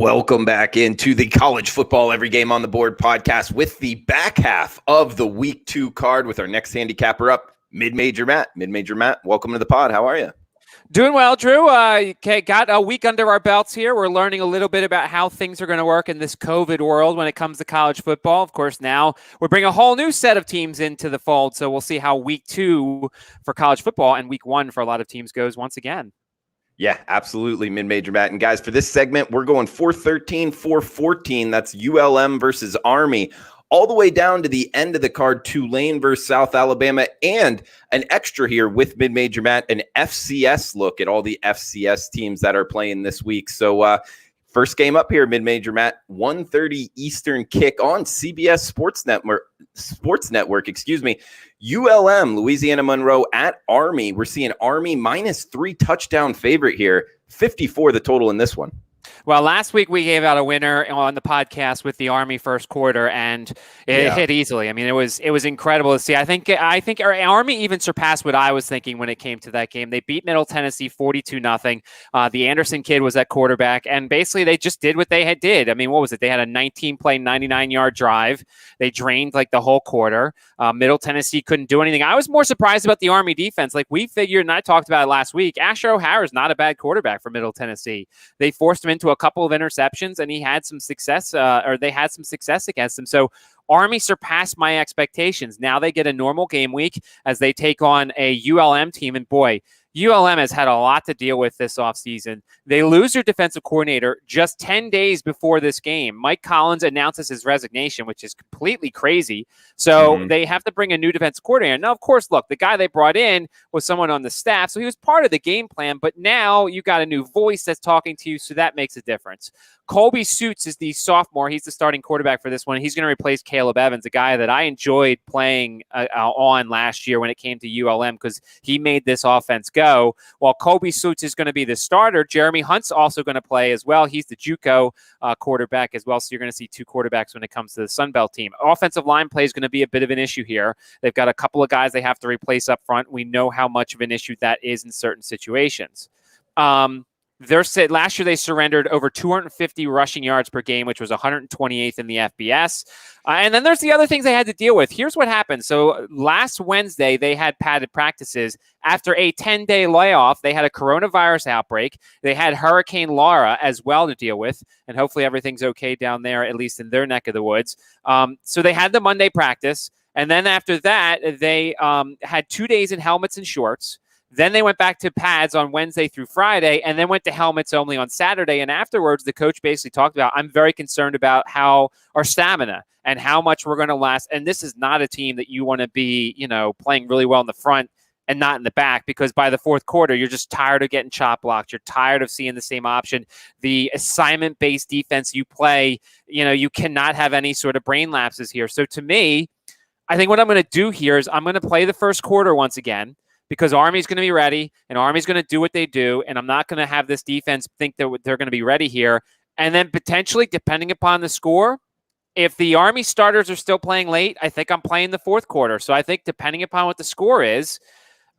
Welcome back into the College Football Every Game on the Board podcast with the back half of the Week 2 card with our next handicapper up, Mid-Major Matt. Mid-Major Matt, welcome to the pod. How are you? Doing well, Drew. Got a week under our belts here. We're learning a little bit about how things are going to work in this COVID world when it comes to college football. Of course, now we're bringing a whole new set of teams into the fold, so we'll see how Week 2 for college football and Week 1 for a lot of teams goes once again. Yeah, absolutely, Mid-Major Matt. And guys, for this segment, we're going 413, 414. That's ULM versus Army. All the way down to the end of the card, Tulane versus South Alabama, and an extra here with Mid-Major Matt, an FCS look at all the FCS teams that are playing this week. So first game up here, Mid-Major Matt, 1:30 Eastern kick on CBS Sports Network. ULM, Louisiana Monroe at Army. We're seeing Army -3 touchdown favorite here. 54 the total in this one. Well, last week we gave out a winner on the podcast with the Army first quarter, and it hit easily. I mean, it was incredible to see. I think our Army even surpassed what I was thinking when it came to that game. They beat Middle Tennessee 42-0. The Anderson kid was at quarterback, and basically they just did what they did. I mean, what was it? They had a 19-play, 99-yard drive. They drained like the whole quarter. Middle Tennessee couldn't do anything. I was more surprised about the Army defense. Like we figured, and I talked about it last week, Asher O'Hara is not a bad quarterback for Middle Tennessee. They forced him into a couple of interceptions, and he had some success, they had some success against him. So Army surpassed my expectations. Now they get a normal game week as they take on a ULM team, and boy, ULM has had a lot to deal with this offseason. They lose their defensive coordinator just 10 days before this game. Mike Collins announces his resignation, which is completely crazy. So they have to bring a new defensive coordinator. Now, of course, look, the guy they brought in was someone on the staff, so he was part of the game plan, but now you got a new voice that's talking to you, so that makes a difference. Colby Suits is the sophomore. He's the starting quarterback for this one. He's going to replace Caleb Evans, a guy that I enjoyed playing on last year when it came to ULM because he made this offense go. While Colby Suits is going to be the starter, Jeremy Hunt's also going to play as well. He's the JUCO quarterback as well, so you're going to see two quarterbacks when it comes to the Sun Belt team. Offensive line play is going to be a bit of an issue here. They've got a couple of guys they have to replace up front. We know how much of an issue that is in certain situations. Last year they surrendered over 250 rushing yards per game, which was 128th in the FBS. And then there's the other things they had to deal with. Here's what happened. So last Wednesday, they had padded practices. After a 10-day layoff, they had a coronavirus outbreak. They had Hurricane Laura as well to deal with. And hopefully everything's okay down there, at least in their neck of the woods. So they had the Monday practice. And then after that, they had 2 days in helmets and shorts. Then they went back to pads on Wednesday through Friday and then went to helmets only on Saturday. And afterwards, the coach basically talked about, I'm very concerned about how our stamina and how much we're going to last. And this is not a team that you want to be, playing really well in the front and not in the back, because by the fourth quarter, you're just tired of getting chop blocked. You're tired of seeing the same option. The assignment-based defense you play, you cannot have any sort of brain lapses here. So to me, I think what I'm going to do here is I'm going to play the first quarter once again, because Army's going to be ready and Army's going to do what they do. And I'm not going to have this defense think that they're going to be ready here. And then potentially, depending upon the score, if the Army starters are still playing late, I think I'm playing the fourth quarter. So I think depending upon what the score is,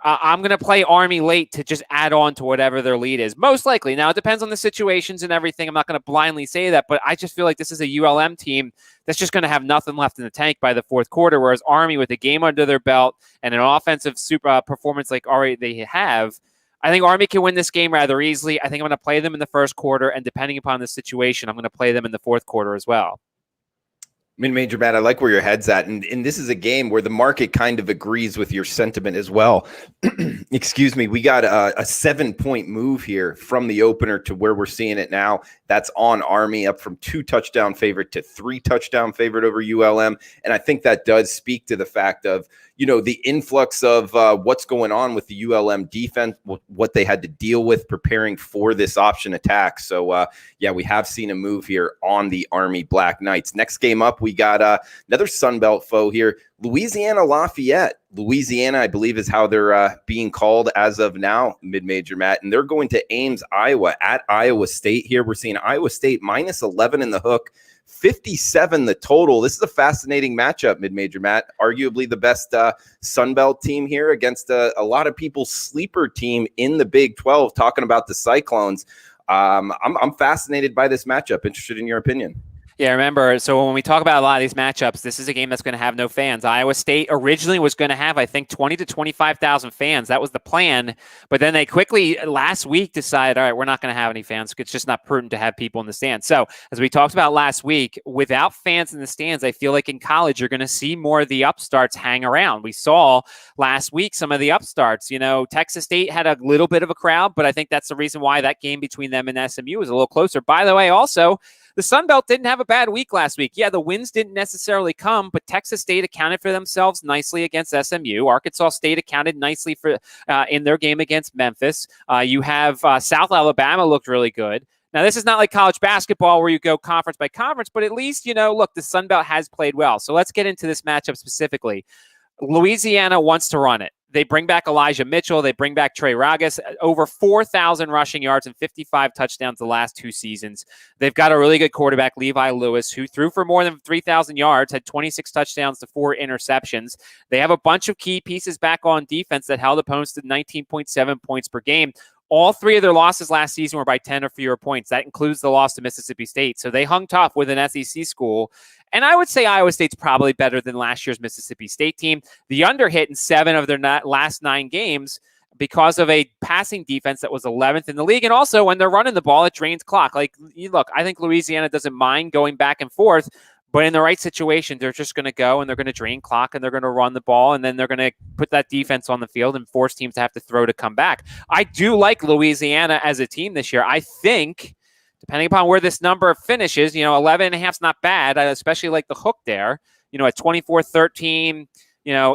I'm going to play Army late to just add on to whatever their lead is. Most likely. Now, it depends on the situations and everything. I'm not going to blindly say that, but I just feel like this is a ULM team that's just going to have nothing left in the tank by the fourth quarter, whereas Army, with a game under their belt and an offensive super performance like already they have, I think Army can win this game rather easily. I think I'm going to play them in the first quarter, and depending upon the situation, I'm going to play them in the fourth quarter as well. Mid-Major Matt, I like where your head's at. And this is a game where the market kind of agrees with your sentiment as well. Excuse me. We got a 7-point move here from the opener to where we're seeing it now. That's on Army, up from 2 touchdown favorite to 3 touchdown favorite over ULM. And I think that does speak to the fact of, the influx of what's going on with the ULM defense, what they had to deal with preparing for this option attack. So, we have seen a move here on the Army Black Knights. Next game up, we got another Sun Belt foe here, Louisiana Lafayette. Louisiana, I believe, is how they're being called as of now, Mid-Major Matt. And they're going to Ames, Iowa, at Iowa State here. We're seeing Iowa State -11 in the hook, 57 the total. This is a fascinating matchup, Mid-Major Matt. Arguably the best Sun Belt team here against a lot of people's sleeper team in the Big 12, talking about the Cyclones. I'm fascinated by this matchup. Interested in your opinion. Yeah, remember, so when we talk about a lot of these matchups, this is a game that's going to have no fans. Iowa State originally was going to have, I think, 20 to 25,000 fans. That was the plan. But then they quickly, last week, decided, all right, we're not going to have any fans. It's just not prudent to have people in the stands. So as we talked about last week, without fans in the stands, I feel like in college, you're going to see more of the upstarts hang around. We saw last week some of the upstarts. Texas State had a little bit of a crowd, but I think that's the reason why that game between them and SMU was a little closer. By the way, also, the Sun Belt didn't have a bad week last week. Yeah, the wins didn't necessarily come, but Texas State accounted for themselves nicely against SMU. Arkansas State accounted nicely for in their game against Memphis. You have South Alabama looked really good. Now, this is not like college basketball where you go conference by conference, but at least, look, the Sun Belt has played well. So let's get into this matchup specifically. Louisiana wants to run it. They bring back Elijah Mitchell. They bring back Trey Ragas. Over 4,000 rushing yards and 55 touchdowns the last 2 seasons. They've got a really good quarterback, Levi Lewis, who threw for more than 3,000 yards, had 26 touchdowns to 4 interceptions. They have a bunch of key pieces back on defense that held opponents to 19.7 points per game. All 3 of their losses last season were by 10 or fewer points. That includes the loss to Mississippi State. So they hung tough with an SEC school. And I would say Iowa State's probably better than last year's Mississippi State team. The under hit in 7 of their last 9 games because of a passing defense that was 11th in the league. And also, when they're running the ball, it drains clock. Look, I think Louisiana doesn't mind going back and forth. But in the right situation, they're just going to go and they're going to drain clock and they're going to run the ball and then they're going to put that defense on the field and force teams to have to throw to come back. I do like Louisiana as a team this year. I think, depending upon where this number finishes, 11.5 is not bad. I especially like the hook there. At 24-13,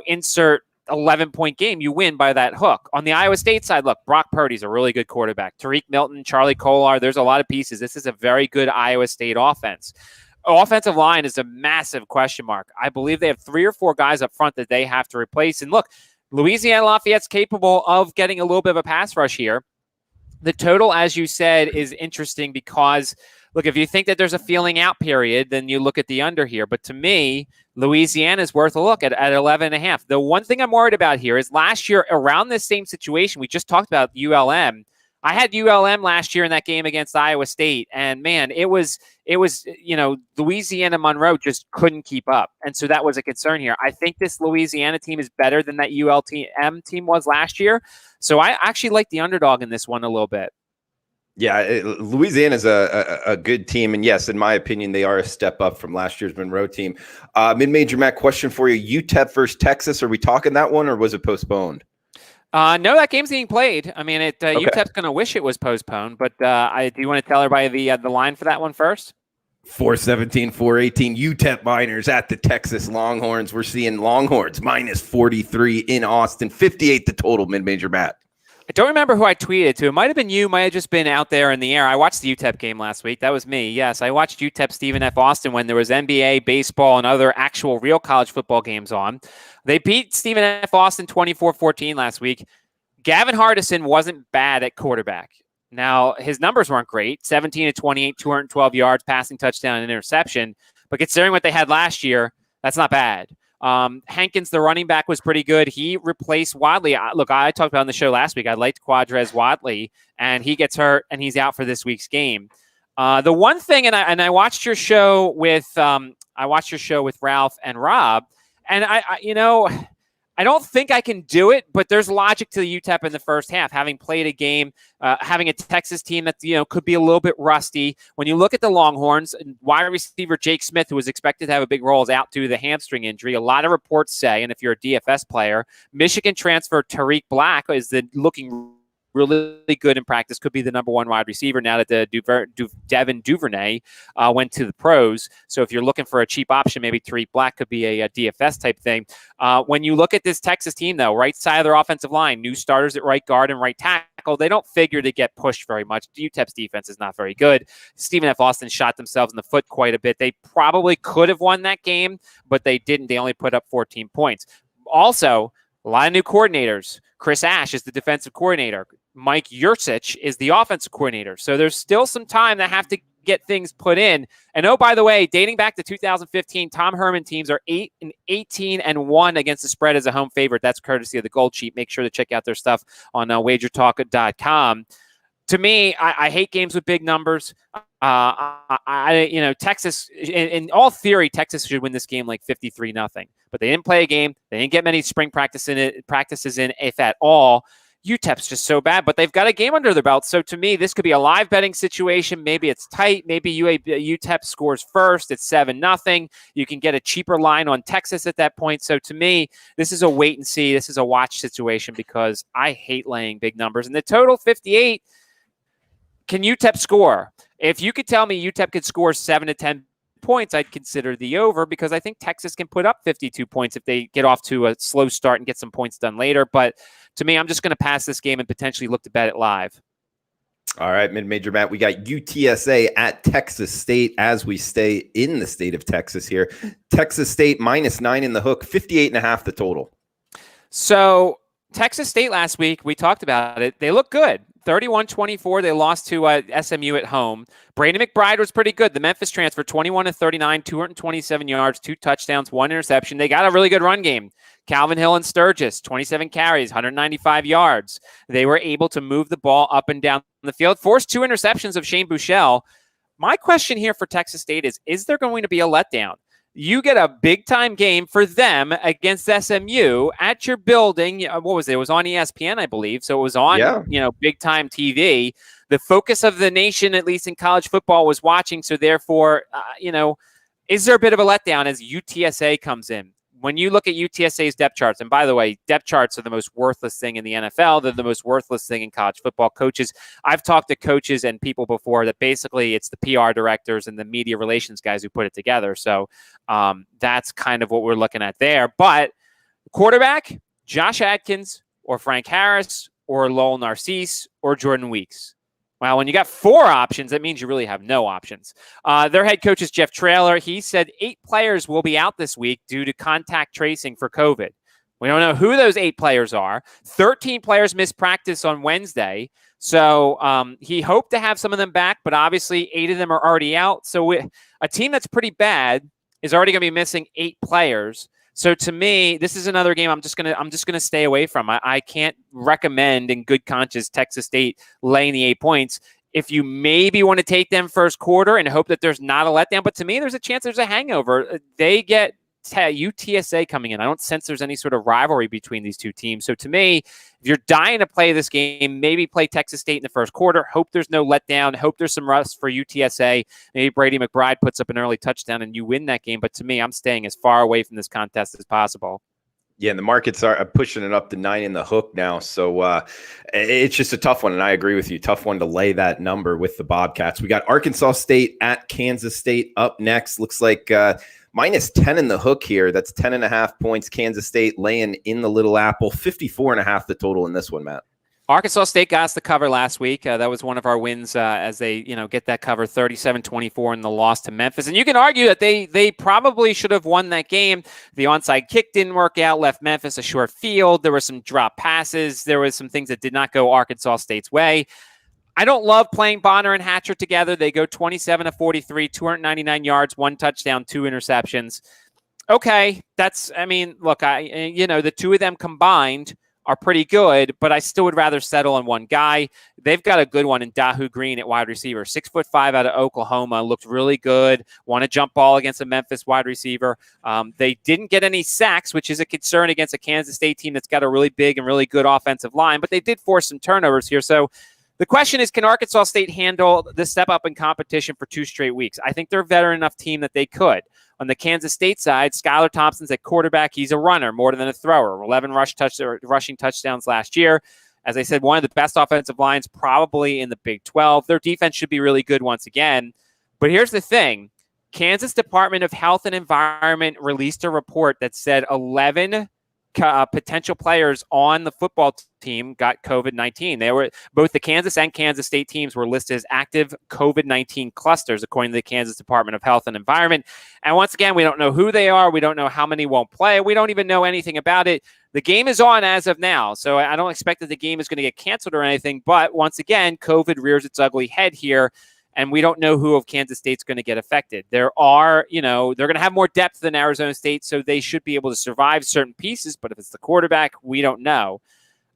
insert 11-point game, you win by that hook. On the Iowa State side, look, Brock Purdy's a really good quarterback. Tariq Milton, Charlie Kolar, there's a lot of pieces. This is a very good Iowa State offense. Offensive line is a massive question mark. I believe they have 3 or 4 guys up front that they have to replace. And look, Louisiana Lafayette's capable of getting a little bit of a pass rush here. The total, as you said, is interesting because, look, if you think that there's a feeling out period, then you look at the under here. But to me, Louisiana is worth a look at 11.5. The one thing I'm worried about here is last year, around this same situation, we just talked about ULM. I had ULM last year in that game against Iowa State, and man, it was Louisiana Monroe just couldn't keep up, and so that was a concern here. I think this Louisiana team is better than that ULM team was last year, so I actually like the underdog in this one a little bit. Yeah, Louisiana is a good team, and yes, in my opinion, they are a step up from last year's Monroe team. Mid-major Matt, question for you: UTEP versus Texas. Are we talking that one, or was it postponed? No, that game's being played. I mean, okay. UTEP's going to wish it was postponed, but do you want to tell everybody the line for that one first? 417, 418. UTEP Miners at the Texas Longhorns. We're seeing Longhorns minus 43 in Austin. 58 the total, mid-major Matt. I don't remember who I tweeted to. It might have been you. Might have just been out there in the air. I watched the UTEP game last week. That was me. Yes, I watched UTEP Stephen F. Austin when there was NBA, baseball, and other actual real college football games on. They beat Stephen F. Austin 24-14 last week. Gavin Hardison wasn't bad at quarterback. Now, his numbers weren't great. 17-28, 212 yards, passing touchdown, and interception. But considering what they had last year, that's not bad. Hankins, the running back, was pretty good. He replaced Wadley. Look, I talked about on the show last week. I liked Quadrez Wadley, and he gets hurt, and he's out for this week's game. The one thing, and I watched your show with Ralph and Rob, and I don't think I can do it, but there's logic to the UTEP in the first half, having played a game, having a Texas team that could be a little bit rusty. When you look at the Longhorns, wide receiver Jake Smith, who was expected to have a big role, is out due to the hamstring injury. A lot of reports say, and if you're a DFS player, Michigan transfer Tariq Black is looking really good in practice, could be the number 1 wide receiver now that the Devin Duvernay went to the pros. So if you're looking for a cheap option, maybe Tariq Black could be a DFS type thing. When you look at this Texas team, though, right side of their offensive line, new starters at right guard and right tackle, they don't figure to get pushed very much. UTEP's defense is not very good. Stephen F. Austin shot themselves in the foot quite a bit. They probably could have won that game, but they didn't. They only put up 14 points. Also, a lot of new coordinators. Chris Ash is the defensive coordinator. Mike Yurcich is the offensive coordinator. So there's still some time that have to get things put in. And oh, by the way, dating back to 2015, Tom Herman teams are 18-1 against the spread as a home favorite. That's courtesy of the Gold Sheet. Make sure to check out their stuff on WagerTalk.com. to me, I hate games with big numbers. Texas, in all theory, Texas should win this game like 53-0. But they didn't play a game. They didn't get many spring practices in, if at all. UTEP's just so bad, but they've got a game under their belt. So to me, this could be a live betting situation. Maybe it's tight. Maybe UTEP scores first. It's 7-0. You can get a cheaper line on Texas at that point. So to me, this is a wait and see. This is a watch situation because I hate laying big numbers. And the total 58. Can UTEP score? If you could tell me UTEP could score 7 to 10 points, I'd consider the over because I think Texas can put up 52 points if they get off to a slow start and get some points done later. But to me, I'm just going to pass this game and potentially look to bet it live. All right, Mid-Major Matt, we got UTSA at Texas State as we stay in the state of Texas here. Texas State -9 in the hook, 58.5 the total. So Texas State last week, we talked about it. They look good. 31-24. They lost to SMU at home. Brady McBride was pretty good. The Memphis transfer, 21-39, 227 yards, 2 touchdowns, 1 interception. They got a really good run game. Calvin Hill and Sturgis, 27 carries, 195 yards. They were able to move the ball up and down the field, forced 2 interceptions of Shane Buechele. My question here for Texas State is there going to be a letdown? You get a big-time game for them against SMU at your building. What was it? It was on ESPN, I believe. So it was on, big-time TV. The focus of the nation, at least in college football, was watching. So therefore, is there a bit of a letdown as UTSA comes in? When you look at UTSA's depth charts, and by the way, depth charts are the most worthless thing in the NFL. They're the most worthless thing in college football. Coaches, I've talked to coaches and people before that basically it's the PR directors and the media relations guys who put it together. So that's kind of what we're looking at there. But quarterback, Josh Adkins or Frank Harris or Lowell Narcisse or Jordan Weeks. Well, when you got 4 options, that means you really have no options. Their head coach is Jeff Traylor. He said 8 players will be out this week due to contact tracing for COVID. We don't know who those 8 players are. 13 players missed practice on Wednesday. So he hoped to have some of them back, but obviously 8 of them are already out. So a team that's pretty bad is already going to be missing 8 players. So to me, this is another game I'm just gonna stay away from. I can't recommend in good conscience Texas State laying the 8 points. If you maybe want to take them first quarter and hope that there's not a letdown, but to me, there's a chance there's a hangover. They get UTSA coming in. I don't sense there's any sort of rivalry between these two teams. So to me, if you're dying to play this game, maybe play Texas State in the first quarter. Hope there's no letdown. Hope there's some rust for UTSA. Maybe Brady McBride puts up an early touchdown and you win that game. But to me, I'm staying as far away from this contest as possible. Yeah, and the markets are pushing it up to 9 in the hook now. So it's just a tough one. And I agree with you. Tough one to lay that number with the Bobcats. We got Arkansas State at Kansas State up next. Looks like -10 in the hook here. That's 10.5 points. Kansas State laying in the Little Apple. 54.5 the total in this one, Matt. Arkansas State got us the cover last week. That was one of our wins as they, get that cover 37-24 in the loss to Memphis. And you can argue that they probably should have won that game. The onside kick didn't work out, left Memphis a short field. There were some drop passes. There was some things that did not go Arkansas State's way. I don't love playing Bonner and Hatcher together. They go 27-43, 299 yards, 1 touchdown, 2 interceptions. Okay, look, the 2 of them combined are pretty good, but I still would rather settle on one guy. They've got a good one in Dahu Green at wide receiver, 6'5" out of Oklahoma, looked really good. Won a jump ball against a Memphis wide receiver. They didn't get any sacks, which is a concern against a Kansas State team that's got a really big and really good offensive line, but they did force some turnovers here. So the question is, can Arkansas State handle the step up in competition for 2 straight weeks? I think they're a veteran enough team that they could. On the Kansas State side, Skylar Thompson's at quarterback. He's a runner more than a thrower. 11 rushing touchdowns last year. As I said, one of the best offensive lines probably in the Big 12. Their defense should be really good once again. But here's the thing. Kansas Department of Health and Environment released a report that said 11 potential players on the football team got COVID-19. They were both the Kansas and Kansas State teams were listed as active COVID-19 clusters, according to the Kansas Department of Health and Environment. And once again, we don't know who they are. We don't know how many won't play. We don't even know anything about it. The game is on as of now, so I don't expect that the game is going to get canceled or anything. But once again, COVID rears its ugly head here. And we don't know who of Kansas State's going to get affected. There are, they're going to have more depth than Arizona State, so they should be able to survive certain pieces. But if it's the quarterback, we don't know.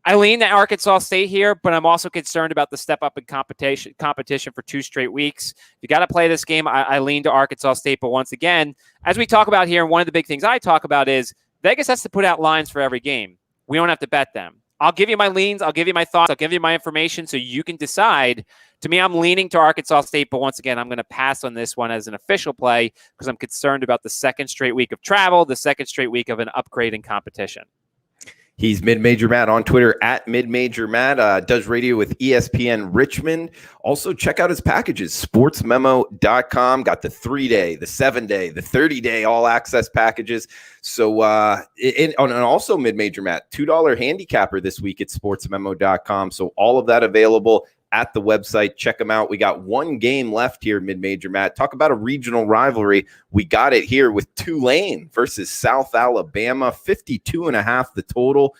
I lean to Arkansas State here, but I'm also concerned about the step up in competition for 2 straight weeks. You got to play this game. I lean to Arkansas State, but once again, as we talk about here, and one of the big things I talk about is Vegas has to put out lines for every game. We don't have to bet them. I'll give you my leans. I'll give you my thoughts. I'll give you my information so you can decide. To me, I'm leaning to Arkansas State, but once again, I'm going to pass on this one as an official play because I'm concerned about the second straight week of travel, the second straight week of an upgrade in competition. He's Mid-Major Matt on Twitter at Mid-Major Matt, does radio with ESPN Richmond. Also, check out his packages, sportsmemo.com. Got the 3-day, the 7-day, the 30-day all-access packages. So, and also Mid-Major Matt, $2 handicapper this week at sportsmemo.com. So all of that available at the website. Check them out. We got one game left here, Mid-Major Matt. Talk about a regional rivalry. We got it here with Tulane versus South Alabama. 52.5 the total.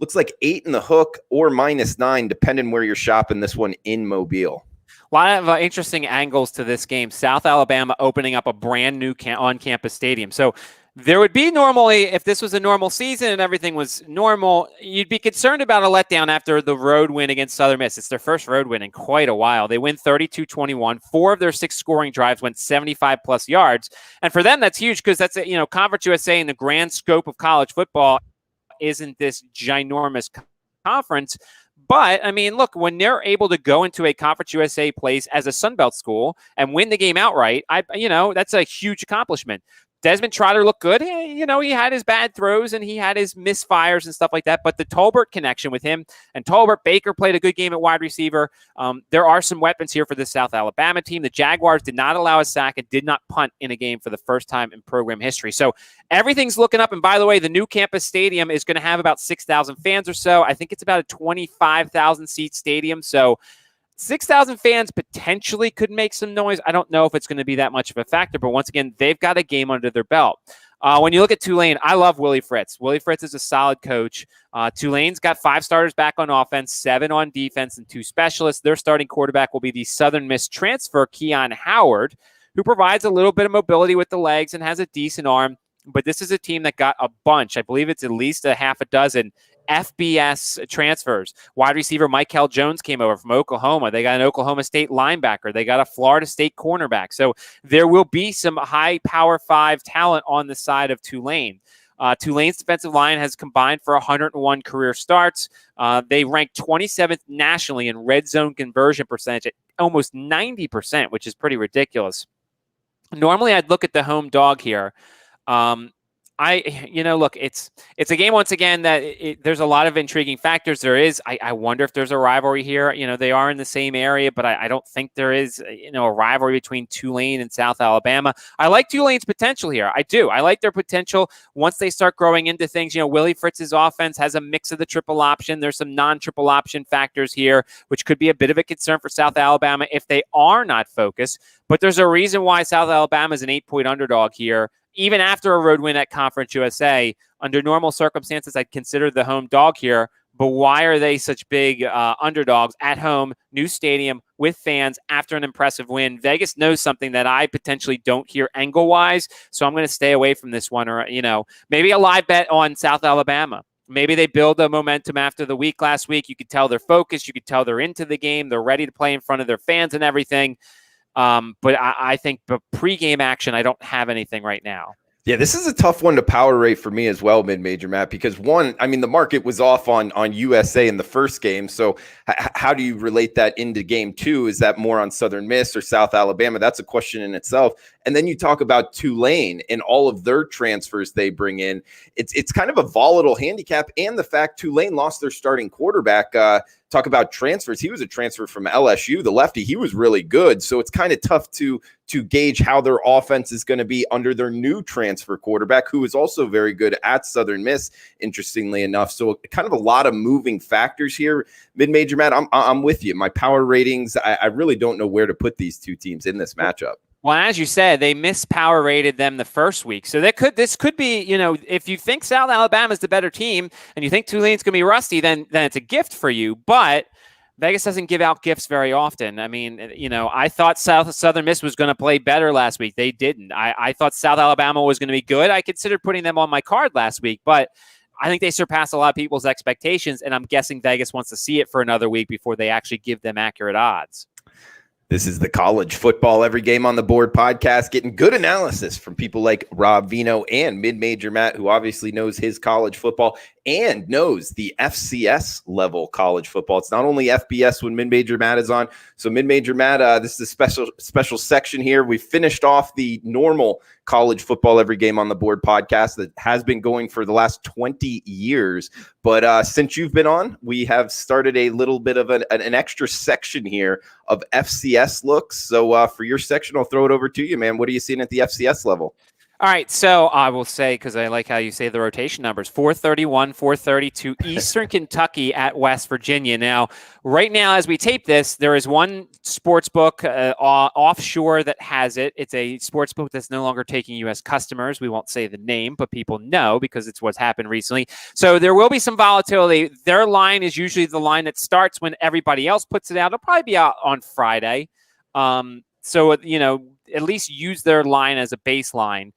Looks like 8 in the hook or -9, depending where you're shopping this one in Mobile. A lot of interesting angles to this game. South Alabama opening up a brand new on-campus stadium. So there would be normally, if this was a normal season and everything was normal, you'd be concerned about a letdown after the road win against Southern Miss. It's their first road win in quite a while. They win 32-21. 4 of their 6 scoring drives went 75-plus yards. And for them, that's huge because that's, Conference USA in the grand scope of college football isn't this ginormous conference. But, I mean, look, when they're able to go into a Conference USA place as a Sunbelt school and win the game outright, that's a huge accomplishment. Desmond Trotter looked good. He had his bad throws and he had his misfires and stuff like that. But the Tolbert connection with him and Tolbert, Baker played a good game at wide receiver. There are some weapons here for the South Alabama team. The Jaguars did not allow a sack and did not punt in a game for the first time in program history. So everything's looking up. And by the way, the new campus stadium is going to have about 6,000 fans or so. I think it's about a 25,000 seat stadium. So 6,000 fans potentially could make some noise. I don't know if it's going to be that much of a factor, but once again, they've got a game under their belt. When you look at Tulane, I love Willie Fritz. Willie Fritz is a solid coach. Tulane's got 5 starters back on offense, 7 on defense, and 2 specialists. Their starting quarterback will be the Southern Miss transfer, Keon Howard, who provides a little bit of mobility with the legs and has a decent arm. But this is a team that got a bunch. I believe it's at least a half a dozen FBS transfers. Wide receiver Michael Jones came over from Oklahoma. They got an Oklahoma State linebacker. They got a Florida State cornerback. So there will be some high Power 5 talent on the side of Tulane. Tulane's defensive line has combined for 101 career starts. They rank 27th nationally in red zone conversion percentage at almost 90%, which is pretty ridiculous. Normally, I'd look at the home dog here. Look, it's a game once again that there's a lot of intriguing factors. There is. I wonder if there's a rivalry here. They are in the same area, but I don't think there is, a rivalry between Tulane and South Alabama. I like Tulane's potential here. I do. I like their potential once they start growing into things. Willie Fritz's offense has a mix of the triple option. There's some non-triple option factors here, which could be a bit of a concern for South Alabama if they are not focused. But there's a reason why South Alabama is an 8-point underdog here. Even after a road win at Conference USA, under normal circumstances, I'd consider the home dog here. But why are they such big underdogs at home, new stadium, with fans after an impressive win? Vegas knows something that I potentially don't hear angle-wise, so I'm going to stay away from this one. Or, maybe a live bet on South Alabama. Maybe they build a momentum after the week last week. You could tell they're focused. You could tell they're into the game. They're ready to play in front of their fans and everything. But I think the pregame action, I don't have anything right now. Yeah, this is a tough one to power rate for me as well, Mid-Major Matt, because the market was off on USA in the first game. So how do you relate that into game 2? Is that more on Southern Miss or South Alabama? That's a question in itself. And then you talk about Tulane and all of their transfers they bring in. It's kind of a volatile handicap, and the fact Tulane lost their starting quarterback. Talk about transfers. He was a transfer from LSU, the lefty. He was really good. So it's kind of tough to gauge how their offense is going to be under their new transfer quarterback, who is also very good at Southern Miss, interestingly enough. So kind of a lot of moving factors here. Mid-Major Matt, I'm with you. My power ratings, I really don't know where to put these two teams in this matchup. Well, as you said, they mispower rated them the first week. So this could be, if you think South Alabama is the better team and you think Tulane's going to be rusty, then it's a gift for you. But Vegas doesn't give out gifts very often. I mean, I thought Southern Miss was going to play better last week. They didn't. I thought South Alabama was going to be good. I considered putting them on my card last week, but I think they surpass a lot of people's expectations, and I'm guessing Vegas wants to see it for another week before they actually give them accurate odds. This is the College Football Every Game on the Board podcast, getting good analysis from people like Rob Vino and Mid-Major Matt, who obviously knows his college football and knows the FCS level college football. It's not only FBS when Mid-Major Matt is on. So Mid-Major Matt, this is a special section here. We finished off the normal College Football Every Game on the Board podcast that has been going for the last 20 years. But since you've been on, we have started a little bit of an extra section here of FCS looks. So for your section, I'll throw it over to you, man. What are you seeing at the FCS level? All right, so I will say, because I like how you say the rotation numbers, 431, 432, Eastern Kentucky at West Virginia. Now, right now, as we tape this, there is one sports book offshore that has it. It's a sports book that's no longer taking U.S. customers. We won't say the name, but people know because it's what's happened recently. So there will be some volatility. Their line is usually the line that starts when everybody else puts it out. It'll probably be out on Friday. So, at least use their line as a baseline.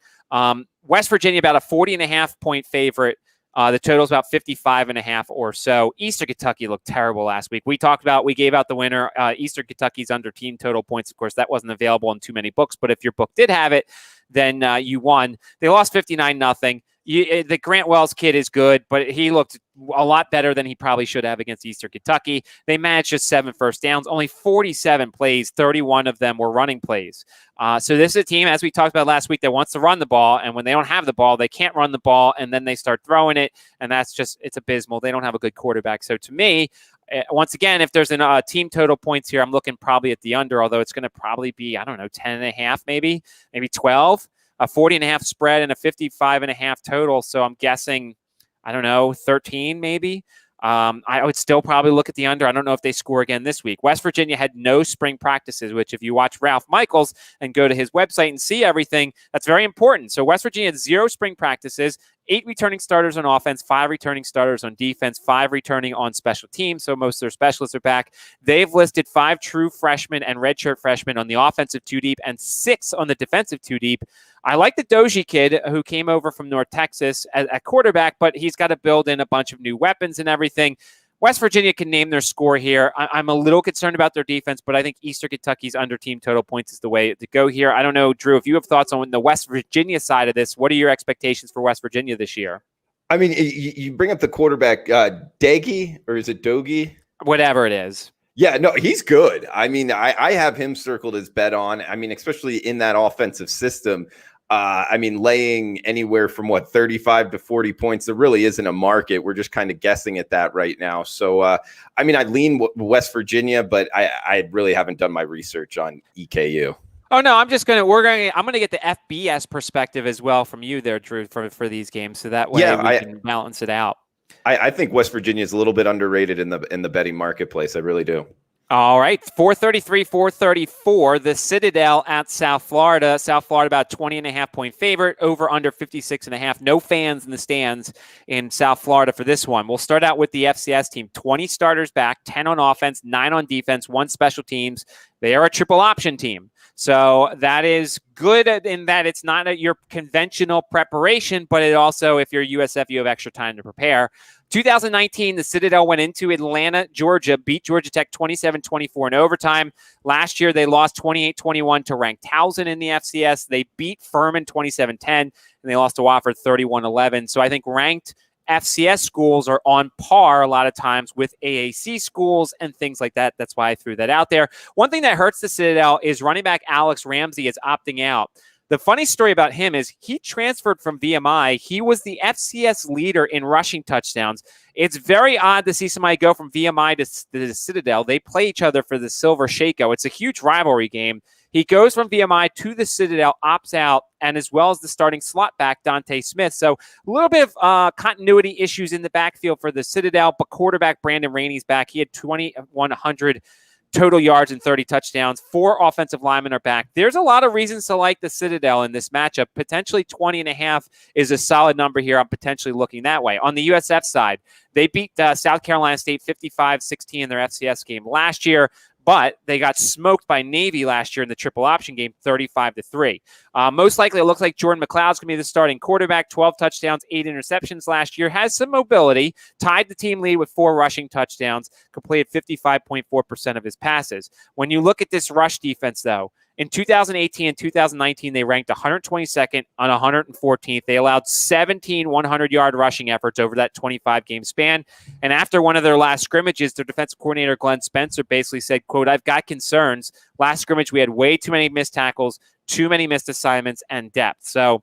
West Virginia, about a 40.5 point favorite. The total is about 55.5 or so. Eastern Kentucky looked terrible last week. We gave out the winner. Eastern Kentucky's under team total points. Of course, that wasn't available in too many books, but if your book did have it, then you won. They lost 59-0. The Grant Wells kid is good, but he looked a lot better than he probably should have against Eastern Kentucky. They managed just 7 first downs, only 47 plays, 31 of them were running plays. So this is a team, as we talked about last week, that wants to run the ball, and when they don't have the ball, they can't run the ball, and then they start throwing it, and it's abysmal. They don't have a good quarterback. So to me, once again, if there's a team total points here, I'm looking probably at the under, although it's going to probably be, 10.5 maybe 12. A 40.5 spread and a 55.5 total. So I'm guessing, 13 maybe. I would still probably look at the under. I don't know if they score again this week. West Virginia had no spring practices, which if you watch Ralph Michaels and go to his website and see everything, that's very important. So West Virginia had 0 spring practices, 8 returning starters on offense, 5 returning starters on defense, 5 returning on special teams. So most of their specialists are back. They've listed 5 true freshmen and redshirt freshmen on the offensive 2 deep and 6 on the defensive 2 deep. I like the Doji kid who came over from North Texas at quarterback, but he's got to build in a bunch of new weapons and everything. West Virginia can name their score here. I'm a little concerned about their defense, but I think Eastern Kentucky's under team total points is the way to go here. I don't know, Drew, if you have thoughts on the West Virginia side of this, what are your expectations for West Virginia this year? I mean, you bring up the quarterback, Daggy, or is it Dogie? Whatever it is. Yeah, no, he's good. I mean, I have him circled as bet on. I mean, especially in that offensive system. Laying anywhere from 35 to 40 points, there really isn't a market. We're just kind of guessing at that right now. So, I lean West Virginia, but I really haven't done my research on EKU. Oh no, I'm going to get the FBS perspective as well from you there, Drew, for these games. So that way we can balance it out. I think West Virginia is a little bit underrated in the betting marketplace. I really do. All right, 433, 434, the Citadel at South Florida. South Florida about 20.5 point favorite, over under 56.5. No fans in the stands in South Florida for this one. We'll start out with the FCS team. 20 starters back, 10 on offense, 9 on defense, 1 special teams. They are a triple option team. So that is good in that it's not your conventional preparation, but it also, if you're USF, you have extra time to prepare. 2019, the Citadel went into Atlanta, Georgia, beat Georgia Tech 27-24 in overtime. Last year, they lost 28-21 to ranked Towson in the FCS. They beat Furman 27-10, and they lost to Wofford 31-11. So I think ranked FCS schools are on par a lot of times with AAC schools and things like that. That's why I threw that out there. One thing that hurts the Citadel is running back Alex Ramsey is opting out. The funny story about him is he transferred from VMI. He was the FCS leader in rushing touchdowns. It's very odd to see somebody go from VMI to the Citadel. They play each other for the Silver Shako. It's a huge rivalry game. He goes from VMI to the Citadel, opts out, and as well as the starting slot back, Dante Smith. So a little bit of continuity issues in the backfield for the Citadel, but quarterback Brandon Rainey's back. He had 2,100 total yards and 30 touchdowns. 4 offensive linemen are back. There's a lot of reasons to like the Citadel in this matchup. Potentially 20.5 is a solid number here. I'm potentially looking that way. On the USF side, they beat South Carolina State 55-16 in their FCS game last year. but they got smoked by Navy last year in the triple option game, 35-3. Most likely, it looks like Jordan McLeod's going to be the starting quarterback, 12 touchdowns, 8 interceptions last year, has some mobility, tied the team lead with 4 rushing touchdowns, completed 55.4% of his passes. When you look at this rush defense, though, in 2018 and 2019, they ranked 122nd on 114th. They allowed 17 100-yard rushing efforts over that 25-game span. And after one of their last scrimmages, their defensive coordinator, Glenn Spencer, basically said, quote, "I've got concerns. Last scrimmage, we had way too many missed tackles, too many missed assignments, and depth." So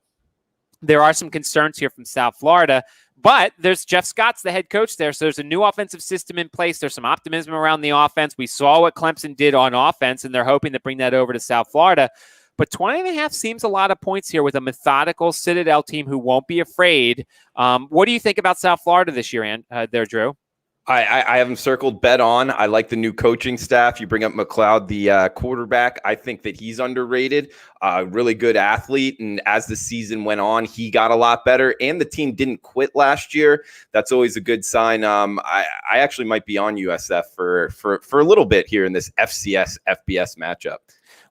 there are some concerns here from South Florida. But there's Jeff Scott's the head coach there, so there's a new offensive system in place. There's some optimism around the offense. We saw what Clemson did on offense, and they're hoping to bring that over to South Florida. But 20.5 seems a lot of points here with a methodical Citadel team who won't be afraid. What do you think about South Florida this year, there, Drew? I have them circled, bet on. I like the new coaching staff. You bring up McLeod, the quarterback. I think that he's underrated, really good athlete. And as the season went on, he got a lot better. And the team didn't quit last year. That's always a good sign. I actually might be on USF for a little bit here in this FCS FBS matchup.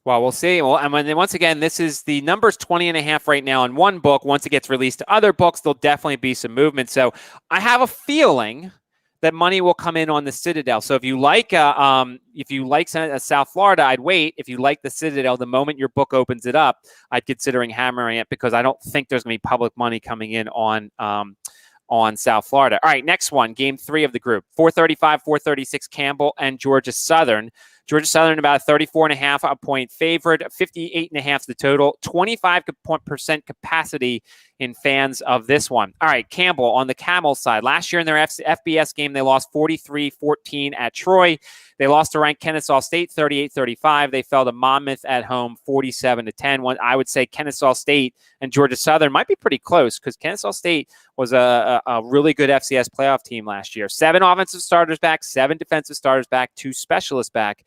Well, we'll see. Well, and once again, this is the number's 20.5 right now in one book. Once it gets released to other books, there'll definitely be some movement. So I have a feeling that money will come in on the Citadel. So if you like South Florida, I'd wait. If you like the Citadel, the moment your book opens it up, I'd considering hammering it because I don't think there's going to be public money coming in on South Florida. All right, next one, game 3 of the group. 435, 436, Campbell and Georgia Southern. Georgia Southern about a 34.5 point favorite, 58.5 the total, 25% capacity in fans of this one. All right, Campbell on the Camel side. Last year in their FBS game, they lost 43-14 at Troy. They lost to ranked Kennesaw State 38-35. They fell to Monmouth at home 47-10. I would say Kennesaw State and Georgia Southern might be pretty close because Kennesaw State was a really good FCS playoff team last year. 7 offensive starters back, 7 defensive starters back, 2 specialists back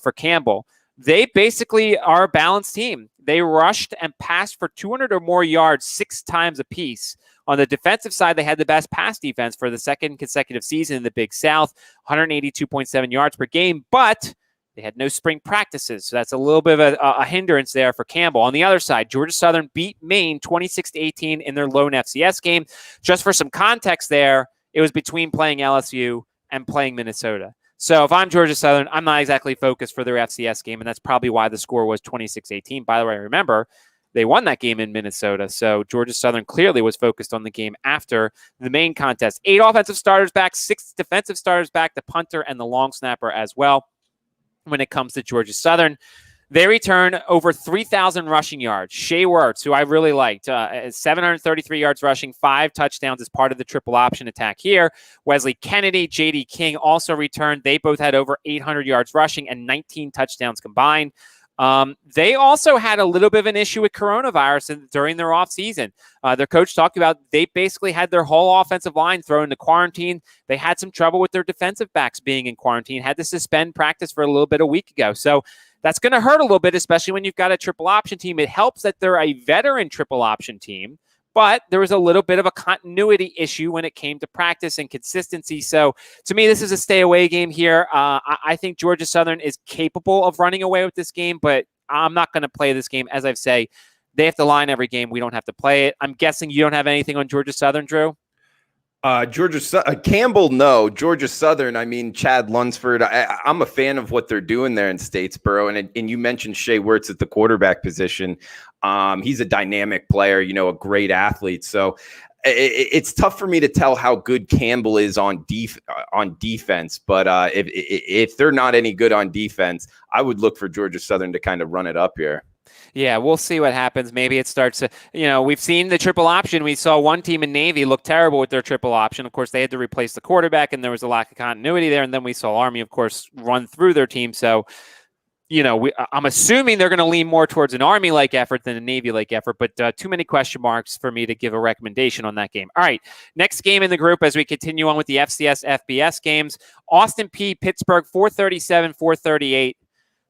for Campbell. They basically are a balanced team. They rushed and passed for 200 or more yards 6 times apiece. On the defensive side, they had the best pass defense for the second consecutive season in the Big South, 182.7 yards per game, but they had no spring practices, so that's a little bit of a hindrance there for Campbell. On the other side, Georgia Southern beat Maine 26-18 in their lone FCS game. Just for some context there, it was between playing LSU and playing Minnesota. So if I'm Georgia Southern, I'm not exactly focused for their FCS game, and that's probably why the score was 26-18. By the way, remember, they won that game in Minnesota, so Georgia Southern clearly was focused on the game after the main contest. 8 offensive starters back, 6 defensive starters back, the punter and the long snapper as well. When it comes to Georgia Southern, they return over 3,000 rushing yards. Shea Wertz, who I really liked, 733 yards rushing, 5 touchdowns as part of the triple option attack here. Wesley Kennedy, J.D. King also returned. They both had over 800 yards rushing and 19 touchdowns combined. They also had a little bit of an issue with coronavirus during their offseason. Their coach talked about they basically had their whole offensive line thrown into quarantine. They had some trouble with their defensive backs being in quarantine, had to suspend practice for a little bit a week ago. So that's going to hurt a little bit, especially when you've got a triple option team. It helps that they're a veteran triple option team, but there was a little bit of a continuity issue when it came to practice and consistency. So to me, this is a stay away game here. I think Georgia Southern is capable of running away with this game, but I'm not going to play this game. As I say, they have to line every game. We don't have to play it. I'm guessing you don't have anything on Georgia Southern, Drew? Campbell, no. Georgia Southern, I mean, Chad Lunsford. I'm a fan of what they're doing there in Statesboro. And you mentioned Shea Wertz at the quarterback position. He's a dynamic player, a great athlete. So it's tough for me to tell how good Campbell is on defense. But if they're not any good on defense, I would look for Georgia Southern to kind of run it up here. Yeah, we'll see what happens. Maybe it starts to, we've seen the triple option. We saw one team in Navy look terrible with their triple option. Of course, they had to replace the quarterback, and there was a lack of continuity there. And then we saw Army, of course, run through their team. So, I'm assuming they're going to lean more towards an Army-like effort than a Navy-like effort, but too many question marks for me to give a recommendation on that game. All right, next game in the group as we continue on with the FCS, FBS games. Austin Peay, Pittsburgh, 437, 438.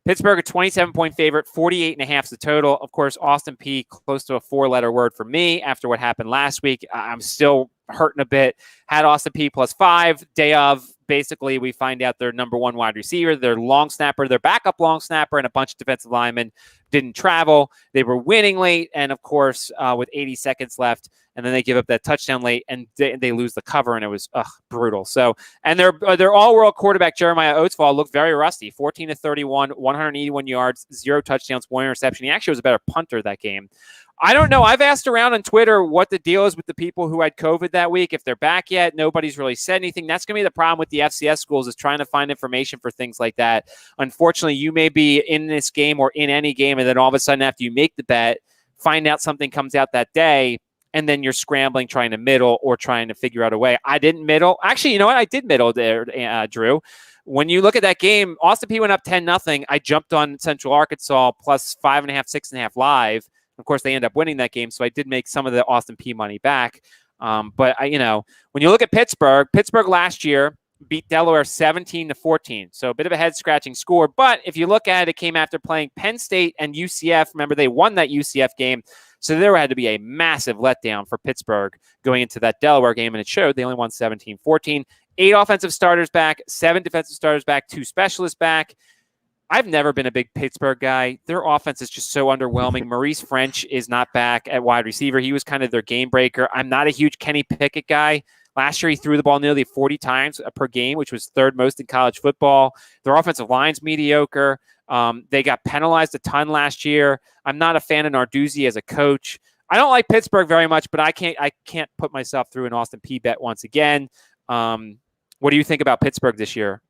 Pittsburgh, a 27-point favorite, 48.5 is the total. Of course, Austin Peay, close to a 4-letter word for me after what happened last week. I'm still hurting a bit. Had Austin Peay +5. Day of, basically we find out their number one wide receiver, their long snapper, their backup long snapper, and a bunch of defensive linemen didn't travel. They were winning late, and of course, with 80 seconds left, and then they give up that touchdown late, and they lose the cover, and it was brutal. So, and their all-world quarterback Jeremiah Oatsfall looked very rusty. 14 to 31, 181 yards, 0 touchdowns, 1 interception. He actually was a better punter that game. I don't know. I've asked around on Twitter what the deal is with the people who had COVID that week. If they're back yet, nobody's really said anything. That's going to be the problem with the FCS schools, is trying to find information for things like that. Unfortunately, you may be in this game or in any game, and then all of a sudden after you make the bet, find out something comes out that day, and then you're scrambling trying to middle or trying to figure out a way. I didn't middle. Actually, you know what? I did middle there, Drew. When you look at that game, Austin Peay went up 10-0. I jumped on Central Arkansas plus 5.5, 6.5 live. Of course, they end up winning that game, so I did make some of the Austin Peay money back. But when you look at Pittsburgh last year beat Delaware 17-14, so a bit of a head-scratching score. But if you look at it, it came after playing Penn State and UCF. Remember, they won that UCF game, so there had to be a massive letdown for Pittsburgh going into that Delaware game, and it showed. They only won 17-14. 8 offensive starters back, 7 defensive starters back, 2 specialists back. I've never been a big Pittsburgh guy. Their offense is just so underwhelming. Maurice French is not back at wide receiver. He was kind of their game breaker. I'm not a huge Kenny Pickett guy. Last year, he threw the ball nearly 40 times per game, which was 3rd most in college football. Their offensive line's mediocre. They got penalized a ton last year. I'm not a fan of Narduzzi as a coach. I don't like Pittsburgh very much, but I can't put myself through an Austin Peay bet once again. What do you think about Pittsburgh this year?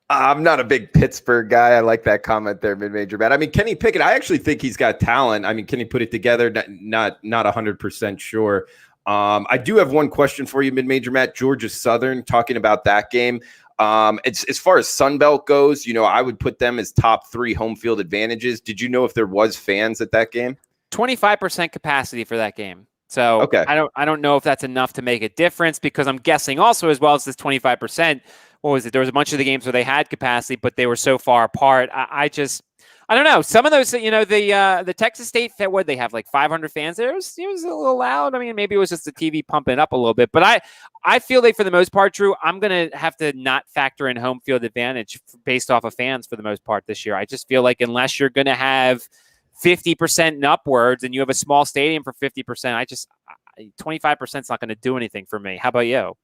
I'm not a big Pittsburgh guy. I like that comment there, mid-major Matt. I mean, Kenny Pickett, I actually think he's got talent. I mean, can he put it together? Not 100% sure. I do have one question for you, mid-major Matt. Georgia Southern, talking about that game. As far as Sun Belt goes, I would put them as top 3 home field advantages. Did you know if there was fans at that game? 25% capacity for that game. So okay. I don't know if that's enough to make a difference, because I'm guessing also, as well as this 25%, what was it? There was a bunch of the games where they had capacity, but they were so far apart. I don't know. Some of those, the Texas State, what they have, like 500 fans there. It was a little loud. I mean, maybe it was just the TV pumping up a little bit, but I feel like for the most part, Drew, I'm going to have to not factor in home field advantage based off of fans for the most part this year. I just feel like unless you're going to have 50% and upwards and you have a small stadium for 50%, 25% is not going to do anything for me. How about you?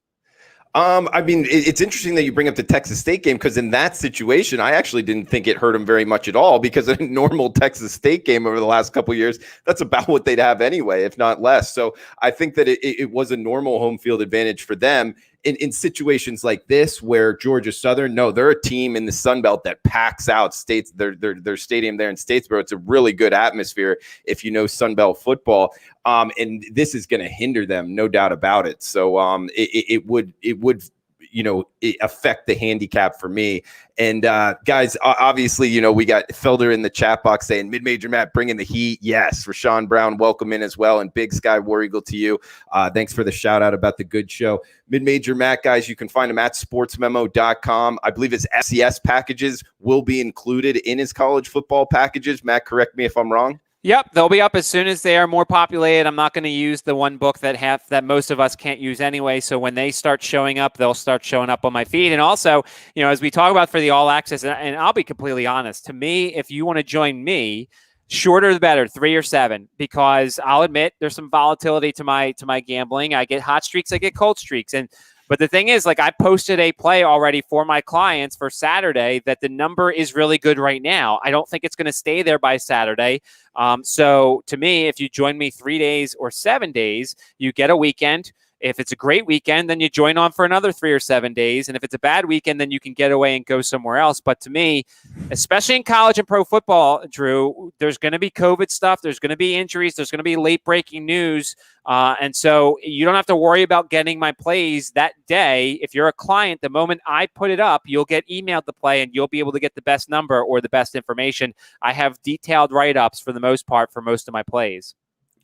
I mean, it's interesting that you bring up the Texas State game, because in that situation, I actually didn't think it hurt them very much at all, because a normal Texas State game over the last couple of years, that's about what they'd have anyway, if not less. So I think that it was a normal home field advantage for them. In situations like this, where Georgia Southern, no, they're a team in the Sun Belt that packs out their stadium there in Statesboro. It's a really good atmosphere if you know Sun Belt football. And this is going to hinder them, no doubt about it. So it would affect the handicap for me. And guys, obviously, we got Felder in the chat box saying mid-major Matt bringing the heat. Yes, Rashawn Brown, welcome in as well. And Big Sky War Eagle to you. Thanks for the shout out about the good show. Mid-major Matt, guys, you can find him at sportsmemo.com. I believe his FCS packages will be included in his college football packages. Matt, correct me if I'm wrong. Yep, they'll be up as soon as they are more populated. I'm not going to use the one book that most of us can't use anyway. So when they start showing up, they'll start showing up on my feed. And also, as we talk about for the All Access, and I'll be completely honest, to me, if you want to join me, shorter the better, 3 or 7, because I'll admit there's some volatility to my gambling. I get hot streaks, I get cold streaks, but the thing is, I posted a play already for my clients for Saturday that the number is really good right now. I don't think it's going to stay there by Saturday. So to me, if you join me 3 days or 7 days, you get a weekend. If it's a great weekend, then you join on for another 3 or 7 days. And if it's a bad weekend, then you can get away and go somewhere else. But to me, especially in college and pro football, Drew, there's going to be COVID stuff. There's going to be injuries. There's going to be late breaking news. And so you don't have to worry about getting my plays that day. If you're a client, the moment I put it up, you'll get emailed the play and you'll be able to get the best number or the best information. I have detailed write-ups for the most part for most of my plays.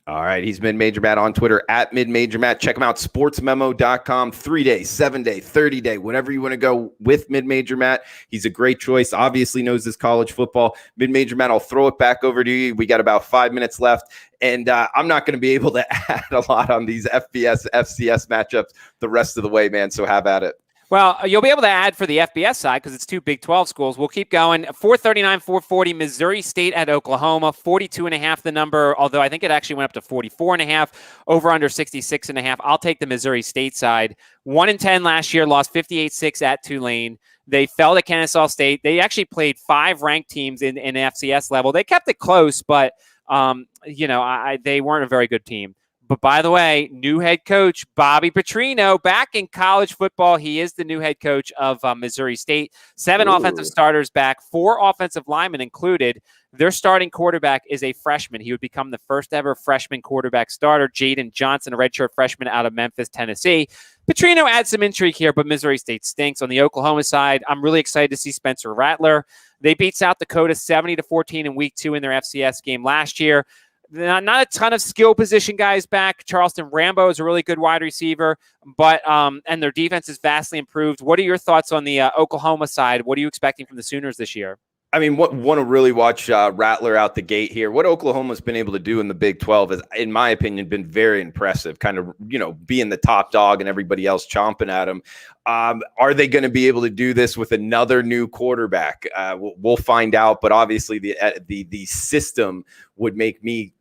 All right. He's Mid-Major Matt on Twitter at Mid-Major Matt. Check him out, sportsmemo.com, 3 day, 7 day, 30 day, whatever you want to go with Mid-Major Matt. He's a great choice. Obviously knows his college football. Mid-Major Matt, I'll throw it back over to you. We got about 5 minutes left. And I'm not going to be able to add a lot on these FBS, FCS matchups the rest of the way, man. So have at it. Well, you'll be able to add for the FBS side because it's two Big 12 schools. We'll keep going. 439, 440, Missouri State at Oklahoma, 42.5 the number, although I think it actually went up to 44.5, over under 66.5. I'll take the Missouri State side. 1-10 last year, lost 58-6 at Tulane. They fell to Kennesaw State. They actually played 5 ranked teams in FCS level. They kept it close, but they weren't a very good team. But by the way, new head coach Bobby Petrino back in college football. He is the new head coach of Missouri State. 7 offensive starters back, 4 offensive linemen included. Their starting quarterback is a freshman. He would become the first ever freshman quarterback starter. Jaden Johnson, a redshirt freshman out of Memphis, Tennessee. Petrino adds some intrigue here, but Missouri State stinks. On the Oklahoma side, I'm really excited to see Spencer Rattler. They beat South Dakota 70-14 in week 2 in their FCS game last year. Not a ton of skill position guys back. Charleston Rambo is a really good wide receiver, but and their defense is vastly improved. What are your thoughts on the Oklahoma side? What are you expecting from the Sooners this year? I mean, want to really watch Rattler out the gate here. What Oklahoma's been able to do in the Big 12 is, in my opinion, been very impressive, kind of, being the top dog and everybody else chomping at them. Are they going to be able to do this with another new quarterback? We'll find out, but obviously the system would make me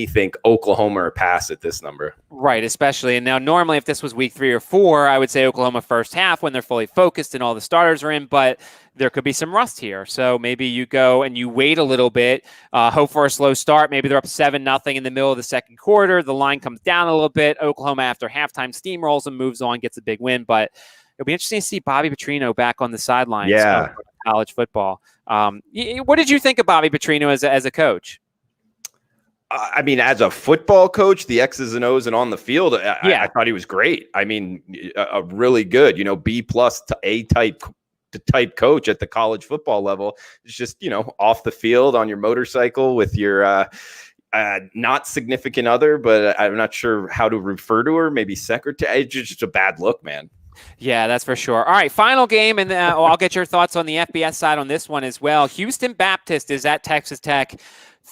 think Oklahoma or pass at this number. Right, especially. And now normally if this was week 3 or 4, I would say Oklahoma first half when they're fully focused and all the starters are in, but there could be some rust here. So maybe you go and you wait a little bit, hope for a slow start. Maybe they're up 7-0 in the middle of the second quarter. The line comes down a little bit. Oklahoma after halftime steamrolls and moves on, gets a big win. But it'll be interesting to see Bobby Petrino back on the sidelines of college football. What did you think of Bobby Petrino as a coach? I mean, as a football coach, the X's and O's and on the field, I thought he was great. I mean, a really good, B+ to A type coach at the college football level. It's just, off the field on your motorcycle with your not significant other, but I'm not sure how to refer to her. Maybe secretary. It's just a bad look, man. Yeah, that's for sure. All right, final game, and I'll get your thoughts on the FBS side on this one as well. Houston Baptist is at Texas Tech.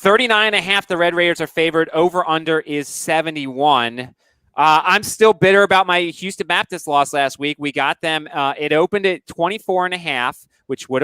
39.5, the Red Raiders are favored. Over-under is 71. I'm still bitter about my Houston Baptist loss last week. We got them. It opened at 24.5, which would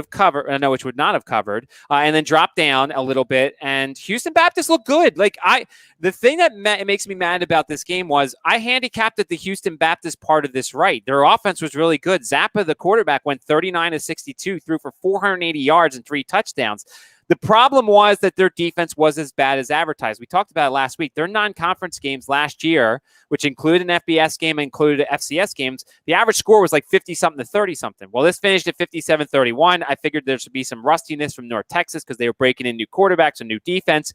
not have covered, and then dropped down a little bit. And Houston Baptist looked good. The thing that makes me mad about this game was I handicapped at the Houston Baptist part of this right. Their offense was really good. Zappa, the quarterback, went 39-62, threw for 480 yards and 3 touchdowns. The problem was that their defense was as bad as advertised. We talked about it last week. Their non-conference games last year, which included an FBS game and included FCS games, the average score was like 50-something to 30-something. Well, this finished at 57-31. I figured there should be some rustiness from North Texas because they were breaking in new quarterbacks and new defense.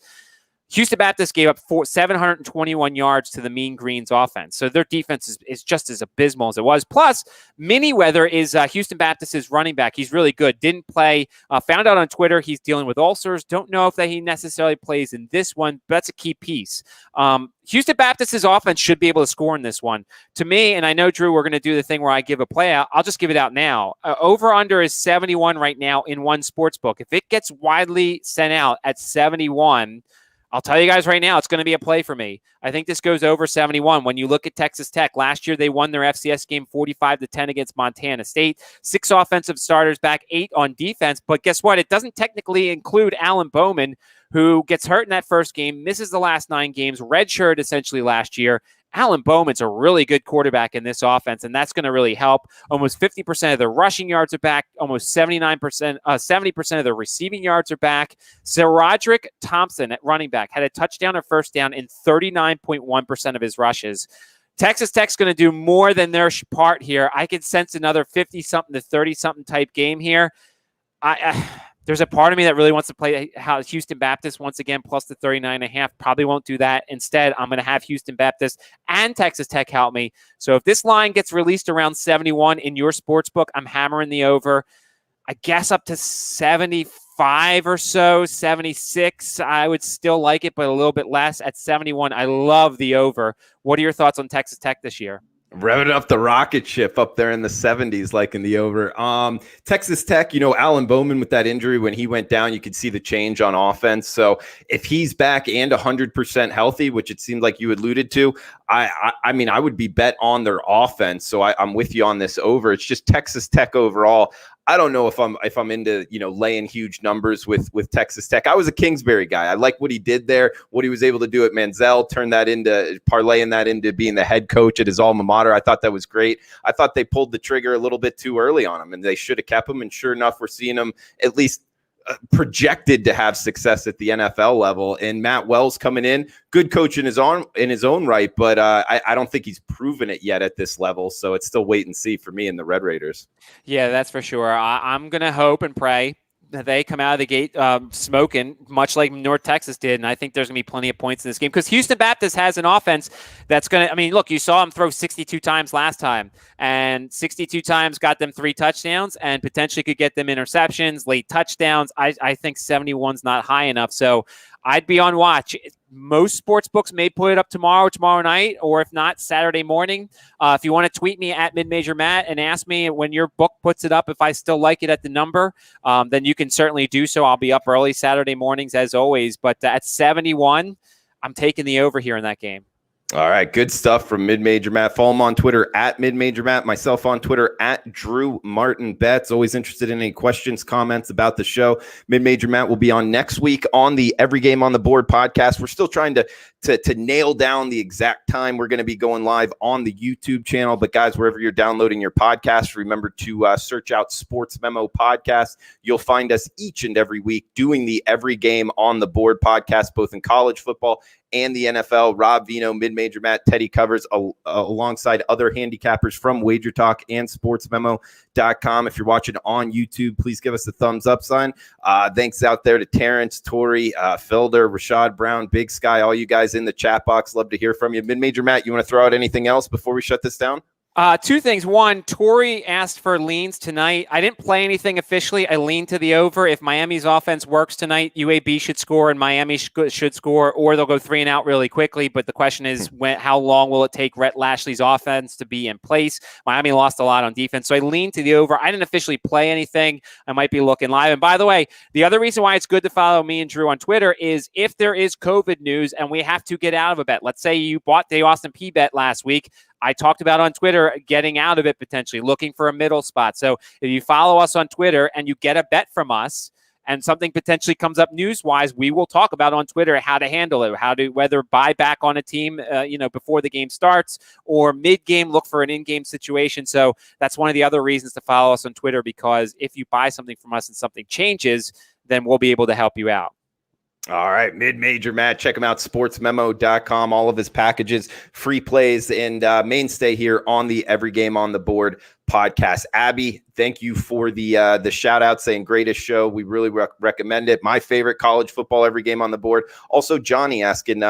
Houston Baptist gave up 721 yards to the Mean Greens offense. So their defense is just as abysmal as it was. Plus, Miniweather is Houston Baptist's running back. He's really good. Didn't play. Found out on Twitter he's dealing with ulcers. Don't know if he necessarily plays in this one, but that's a key piece. Houston Baptist's offense should be able to score in this one. To me, and I know, Drew, we're going to do the thing where I give a play out. I'll just give it out now. Over-under is 71 right now in one sports book. If it gets widely sent out at 71, I'll tell you guys right now, it's going to be a play for me. I think this goes over 71. When you look at Texas Tech, last year they won their FCS game 45-10 against Montana State. 6 offensive starters back, 8 on defense. But guess what? It doesn't technically include Alan Bowman, who gets hurt in that first game, misses the last 9 games, redshirted essentially last year. Alan Bowman's a really good quarterback in this offense, and that's going to really help. Almost 50% of their rushing yards are back. Almost 70% of their receiving yards are back. Sir Roderick Thompson at running back had a touchdown or first down in 39.1% of his rushes. Texas Tech's going to do more than their part here. I can sense another 50-something to 30-something type game here. There's a part of me that really wants to play Houston Baptist once again, plus the 39.5. Probably won't do that. Instead, I'm going to have Houston Baptist and Texas Tech help me. So if this line gets released around 71 in your sports book, I'm hammering the over. I guess up to 75 or so, 76. I would still like it, but a little bit less. At 71, I love the over. What are your thoughts on Texas Tech this year? Revving up the rocket ship up there in the 70s, like in the over. Texas Tech, Alan Bowman with that injury, when he went down, you could see the change on offense. So if he's back and 100% healthy, which it seemed like you alluded to, I mean, I would be bet on their offense. So I'm with you on this over. It's just Texas Tech overall. I don't know if I'm into laying huge numbers with Texas Tech. I was a Kingsbury guy. I like what he did there, what he was able to do at Manziel, parlaying that into being the head coach at his alma mater. I thought that was great. I thought they pulled the trigger a little bit too early on him, and they should have kept him. And sure enough, we're seeing him at least projected to have success at the NFL level. And Matt Wells coming in, good coach in his own right, but I don't think he's proven it yet at this level. So it's still wait and see for me and the Red Raiders. Yeah, that's for sure. I'm going to hope and pray that they come out of the gate smoking, much like North Texas did. And I think there's going to be plenty of points in this game because Houston Baptist has an offense that's going to, I mean, look, you saw him throw 62 times last time, and 62 times got them 3 touchdowns and potentially could get them interceptions, late touchdowns. I think 71's not high enough. So I'd be on watch. Most sports books may put it up tomorrow night, or if not, Saturday morning. If you want to tweet me at MidMajorMatt and ask me when your book puts it up if I still like it at the number, then you can certainly do so. I'll be up early Saturday mornings as always. But at 71, I'm taking the over here in that game. All right, good stuff from Mid-Major Matt. Follow him on Twitter at Mid-Major Matt, myself on Twitter at Drew Martin Betts. Always interested in any questions, comments about the show. Mid-Major Matt will be on next week on the Every Game on the Board podcast. We're still trying to nail down the exact time we're going to be going live on the YouTube channel. But guys, wherever you're downloading your podcast, remember to search out Sports Memo Podcast. You'll find us each and every week doing the Every Game on the Board podcast, both in college football and the NFL. Rob Vino, Mid-Major Matt, Teddy Covers, alongside other handicappers from WagerTalk and SportsMemo.com. If you're watching on YouTube, please give us a thumbs up sign. Thanks out there to Terrence, Tori, Felder, Rashad Brown, Big Sky, all you guys in the chat box. Love to hear from you. Mid-Major Matt, you want to throw out anything else before we shut this down? 2 things. One, Tori asked for leans tonight. I didn't play anything officially. I leaned to the over. If Miami's offense works tonight, UAB should score and Miami should score, or they'll go 3 and out really quickly. But the question is, how long will it take Rhett Lashley's offense to be in place? Miami lost a lot on defense, so I leaned to the over. I didn't officially play anything. I might be looking live. And by the way, the other reason why it's good to follow me and Drew on Twitter is if there is COVID news and we have to get out of a bet. Let's say you bought the Austin P bet last week. I talked about on Twitter getting out of it, potentially looking for a middle spot. So if you follow us on Twitter and you get a bet from us and something potentially comes up news-wise, we will talk about on Twitter how to handle it, whether buy back on a team, before the game starts, or mid-game look for an in-game situation. So that's one of the other reasons to follow us on Twitter, because if you buy something from us and something changes, then we'll be able to help you out. All right, Mid-Major Matt, check him out, sportsmemo.com, all of his packages, free plays, and mainstay here on the Every Game on the Board podcast. Abby, thank you for the shout out saying greatest show. We really recommend it. My favorite college football Every Game on the Board. Also, Johnny asking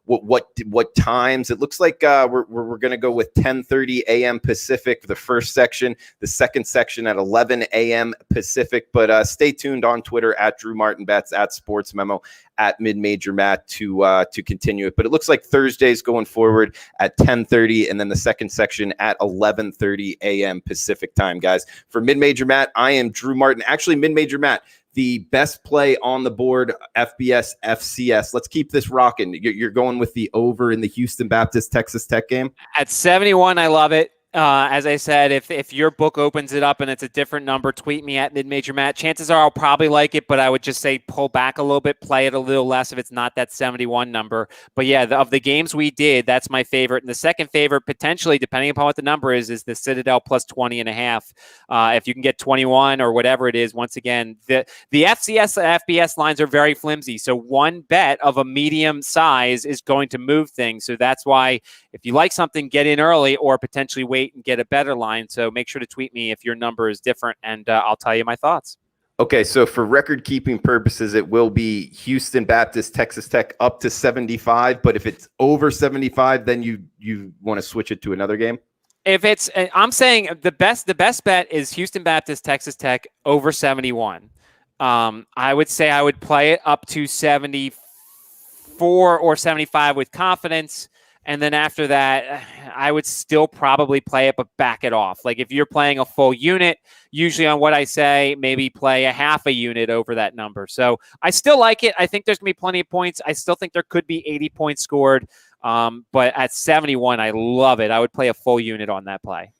what times. It looks like we're going to go with 10:30 a.m. Pacific for the first section, the second section at 11 a.m. Pacific. But stay tuned on Twitter at Drew Martin Betts, at Sports Memo, at Mid-Major Matt to continue it. But it looks like Thursdays going forward at 10:30, and then the second section at 11:30 a.m. Pacific time, guys. For Mid-Major Matt, I am Drew Martin. Actually, Mid-Major Matt, the best play on the board, FBS, FCS. Let's keep this rocking. You're going with the over in the Houston Baptist Texas Tech game? At 71, I love it. As I said, if your book opens it up and it's a different number, tweet me at Mid-Major Matt. Chances are I'll probably like it, but I would just say pull back a little bit, play it a little less if it's not that 71 number. But yeah, of the games we did, that's my favorite. And the second favorite, potentially, depending upon what the number is the Citadel plus 20.5. If you can get 21 or whatever it is, once again, the FCS and FBS lines are very flimsy. So one bet of a medium size is going to move things. So that's why if you like something, get in early or potentially wait and get a better line. So make sure to tweet me if your number is different, and I'll tell you my thoughts. Okay, so for record-keeping purposes, it will be Houston Baptist, Texas Tech up to 75. But if it's over 75, then you want to switch it to another game? If it's, I'm saying the best bet is Houston Baptist, Texas Tech over 71. I would say I would play it up to 74 or 75 with confidence. And then after that, I would still probably play it, but back it off. Like if you're playing a full unit, usually on what I say, maybe play a half a unit over that number. So I still like it. I think there's going to be plenty of points. I still think there could be 80 points scored. But at 71, I love it. I would play a full unit on that play.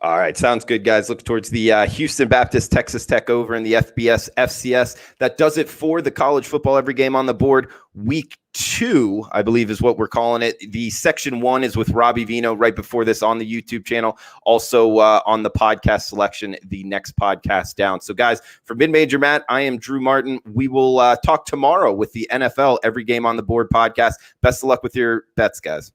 All right. Sounds good, guys. Look towards the Houston Baptist, Texas Tech over in the FBS, FCS. That does it for the college football every game on the board. Week 2, I believe, is what we're calling it. The section 1 is with Robbie Vino right before this on the YouTube channel. Also on the podcast selection, the next podcast down. So, guys, for Mid-Major Matt, I am Drew Martin. We will talk tomorrow with the NFL Every Game on the Board podcast. Best of luck with your bets, guys.